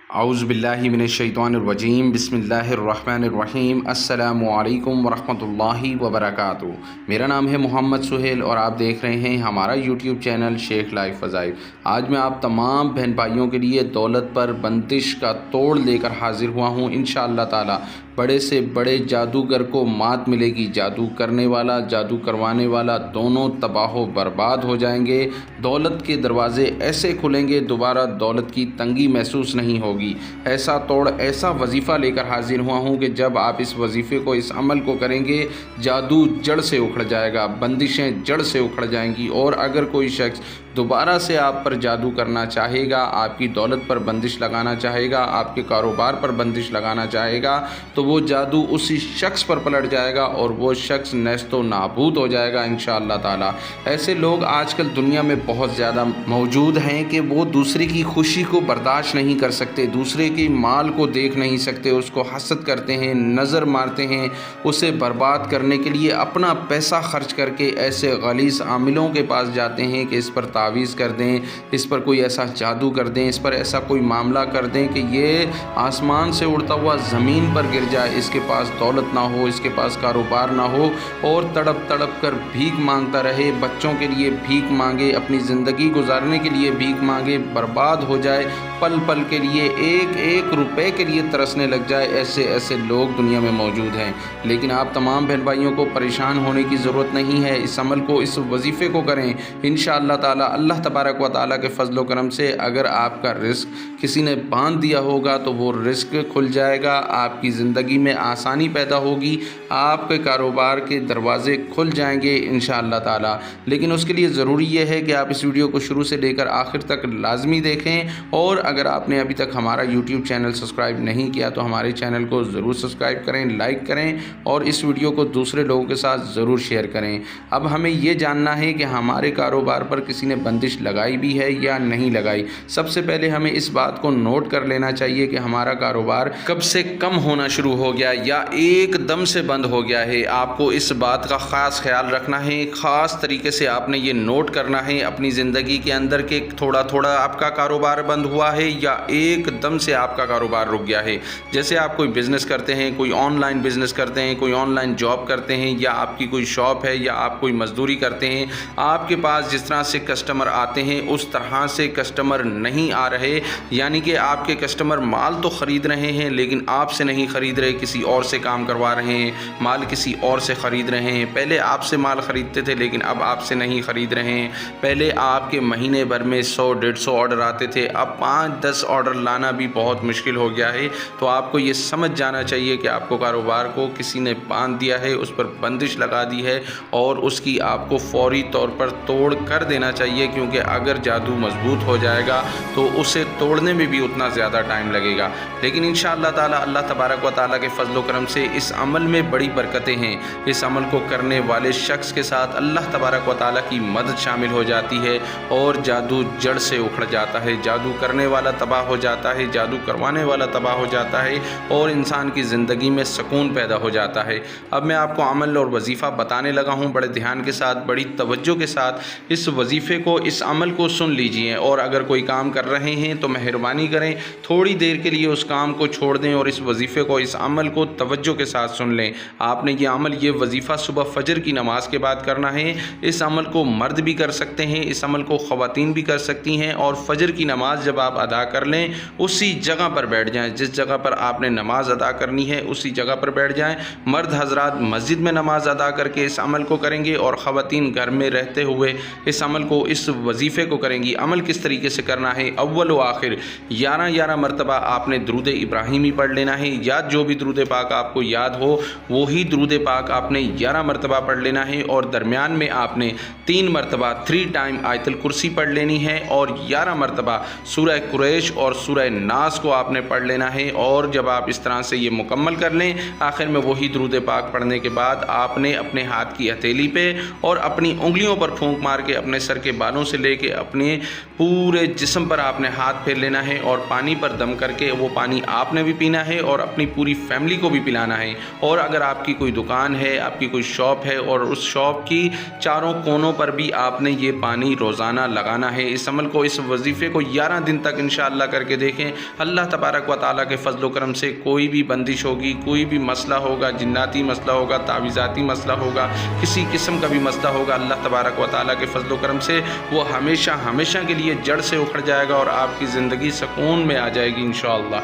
اعوذ باللہ من الشیطان الرجیم بسم اللہ الرحمن الرحیم السلام علیکم ورحمۃ اللہ وبرکاتہ۔ میرا نام ہے محمد سہیل اور آپ دیکھ رہے ہیں ہمارا یوٹیوب چینل شیخ لائف فضائل۔ آج میں آپ تمام بہن بھائیوں کے لیے دولت پر بندش کا توڑ لے کر حاضر ہوا ہوں۔ انشاءاللہ تعالی بڑے سے بڑے جادوگر کو مات ملے گی۔ جادو کرنے والا، جادو کروانے والا دونوں تباہ و برباد ہو جائیں گے۔ دولت کے دروازے ایسے کھلیں گے، دوبارہ دولت کی تنگی محسوس نہیں ہوگی۔ ایسا توڑ، ایسا وظیفہ لے کر حاضر ہوا ہوں کہ جب آپ اس وظیفے کو، اس عمل کو کریں گے، جادو جڑ سے اکھڑ جائے گا، بندشیں جڑ سے اکھڑ جائیں گی۔ اور اگر کوئی شخص دوبارہ سے آپ پر جادو کرنا چاہے گا، آپ کی دولت پر بندش لگانا چاہے گا، آپ کے کاروبار پر بندش لگانا چاہے گا، تو وہ جادو اسی شخص پر پلٹ جائے گا اور وہ شخص نیست و نابود ہو جائے گا انشاءاللہ تعالی۔ ایسے لوگ آج کل دنیا میں بہت زیادہ موجود ہیں کہ وہ دوسرے کی خوشی کو برداشت نہیں کر سکتے، دوسرے کے مال کو دیکھ نہیں سکتے، اس کو حسد کرتے ہیں، نظر مارتے ہیں، اسے برباد کرنے کے لیے اپنا پیسہ خرچ کر کے ایسے غلیظ عاملوں کے پاس جاتے ہیں کہ اس پر تعویذ کر دیں، اس پر کوئی ایسا جادو کر دیں، اس پر ایسا کوئی معاملہ کر دیں کہ یہ آسمان سے اڑتا ہوا زمین پر گر جائے، اس کے پاس دولت نہ ہو، اس کے پاس کاروبار نہ ہو، اور تڑپ تڑپ کر بھیک مانگتا رہے، بچوں کے لیے بھیک مانگے، اپنی زندگی گزارنے کے لیے بھیک مانگے، برباد ہو جائے، پل پل کے لیے، ایک ایک روپے کے لیے ترسنے لگ جائے۔ ایسے لوگ دنیا میں موجود ہیں۔ لیکن آپ تمام بہن بھائیوں کو پریشان ہونے کی ضرورت نہیں ہے۔ اس عمل کو، اس وظیفے کو کریں انشاءاللہ تعالی۔ اللہ تبارک و تعالی کے فضل و کرم سے اگر آپ کا رزق کسی نے باندھ دیا ہوگا تو وہ رزق کھل جائے گا، آپ کی زندگی میں آسانی پیدا ہوگی، آپ کے کاروبار کے دروازے کھل جائیں گے انشاءاللہ تعالی۔ لیکن اس کے لیے ضروری یہ ہے کہ آپ اس ویڈیو کو شروع سے لے کر آخر تک لازمی دیکھیں، اور اگر آپ نے ابھی تک ہمارا یوٹیوب چینل سبسکرائب نہیں کیا تو ہمارے چینل کو ضرور سبسکرائب کریں، لائک کریں اور اس ویڈیو کو دوسرے لوگوں کے ساتھ ضرور شیئر کریں۔ اب ہمیں یہ جاننا ہے کہ ہمارے کاروبار پر کسی نے بندش لگائی بھی ہے یا نہیں لگائی۔ سب سے پہلے ہمیں اس بات کو نوٹ کر لینا چاہیے کہ ہمارا کاروبار کب سے کم ہونا شروع ہو گیا یا ایک دم سے بند ہو گیا ہے۔ آپ کو اس بات کا خاص خیال رکھنا ہے، خاص طریقے سے آپ نے یہ نوٹ کرنا ہے اپنی زندگی کے اندر کہ تھوڑا تھوڑا آپ کا کاروبار بند ہوا ہے یا ایک دم سے آپ کا کاروبار رک گیا ہے۔ جیسے آپ کوئی بزنس کرتے ہیں، کوئی آن لائن بزنس کرتے ہیں، کوئی آن لائن جاب کرتے ہیں، یا آپ کی کوئی شاپ ہے، یا آپ کوئی مزدوری کرتے ہیں، آپ کے پاس جس طرح سے کسٹمر آتے ہیں اس طرح سے کسٹمر نہیں آ رہے، یعنی کہ آپ کے کسٹمر مال تو خرید رہے ہیں لیکن آپ سے نہیں خرید رہے، کسی اور سے کام کروا رہے ہیں، مال کسی اور سے خرید رہے ہیں۔ پہلے آپ سے مال خریدتے تھے لیکن اب آپ سے نہیں خرید رہے ہیں۔ پہلے آپ کے مہینے بھر میں 100-150 آرڈر آتے تھے، اب 5-10 آرڈر لانا بھی بہت مشکل ہو گیا ہے۔ تو آپ کو یہ سمجھ جانا چاہیے کہ آپ کو کاروبار کو کسی نے باندھ دیا ہے، اس پر بندش لگا دی ہے، اور اس کی آپ کو فوری طور پر توڑ کر دینا چاہیے، کیونکہ اگر جادو مضبوط ہو جائے گا تو اسے توڑنے میں بھی اتنا زیادہ ٹائم لگے گا۔ لیکن انشاءاللہ تعالی اللہ تبارک و تعالی کے فضل و کرم سے اس عمل میں بڑی برکتیں ہیں۔ اس عمل کو کرنے والے شخص کے ساتھ اللہ تبارک و تعالی کی مدد شامل ہو جاتی ہے اور جادو جڑ سے اکھڑ جاتا ہے، جادو کرنے والا تباہ ہو جاتا ہے، جادو کروانے والا تباہ ہو جاتا ہے، اور انسان کی زندگی میں سکون پیدا ہو جاتا ہے۔ اب میں آپ کو عمل اور وظیفہ بتانے لگا ہوں، بڑے دھیان کے ساتھ، بڑی توجہ کے ساتھ اس وظیفے کو، اس عمل کو سن لیجئے، اور اگر کوئی کام کر رہے ہیں تو مہربانی کریں تھوڑی دیر کے لیے اس کام کو چھوڑ دیں اور اس وظیفے کو، اس عمل کو توجہ کے ساتھ سن لیں۔ آپ نے یہ عمل، یہ وظیفہ صبح فجر کی نماز کے بعد کرنا ہے۔ اس عمل کو مرد بھی کر سکتے ہیں، اس عمل کو خواتین بھی کر سکتی ہیں، اور فجر کی نماز جب آپ ادا کر لیں اسی جگہ پر بیٹھ جائیں، جس جگہ پر آپ نے نماز ادا کرنی ہے اسی جگہ پر بیٹھ جائیں۔ مرد حضرات مسجد میں نماز ادا کر کے اس عمل کو کریں گے، اور خواتین گھر میں رہتے ہوئے اس عمل کو، اس وظیفے کو کریں گی۔ عمل کس طریقے سے کرنا ہے؟ اول و آخر 11 مرتبہ آپ نے درود ابراہیمی پڑھ لینا ہے، یا جو بھی درود پاک آپ کو یاد ہو وہی درود پاک آپ نے 11 مرتبہ پڑھ لینا ہے، اور درمیان میں آپ نے 3 مرتبہ 3 ٹائم آیت الکرسی پڑھ لینی ہے، اور 11 مرتبہ سورہ قریش اور سورہ ناس کو آپ نے پڑھ لینا ہے۔ اور جب آپ اس طرح سے یہ مکمل کر لیں، آخر میں وہی درود پاک پڑھنے کے بعد آپ نے اپنے ہاتھ کی ہتھیلی پہ اور اپنی انگلیوں پر پھونک مار کے اپنے سر کے بالوں سے لے کے اپنے پورے جسم پر آپ نے ہاتھ پھیر لینا ہے اور پانی پر دم کر کے وہ پانی آپ نے بھی پینا ہے اور اپنی پوری فیملی کو بھی پلانا ہے۔ اور اگر آپ کی کوئی دکان ہے، آپ کی کوئی شاپ ہے، اور اس شاپ کی چاروں کونوں پر بھی آپ نے یہ پانی روزانہ لگانا ہے۔ اس عمل کو، اس وظیفے کو 11 دن تک انشاءاللہ کر کے دیکھیں۔ اللہ تبارک و تعالیٰ کے فضل و کرم سے کوئی بھی بندش ہوگی، کوئی بھی مسئلہ ہوگا، جناتی مسئلہ ہوگا، تعویذاتی مسئلہ ہوگا، کسی قسم کا بھی مسئلہ ہوگا، اللہ تبارک و تعالیٰ کے فضل و کرم سے وہ ہمیشہ کے لیے جڑ سے اکھڑ جائے گا اور آپ کی زندگی سکون میں آ جائے گی انشاءاللہ۔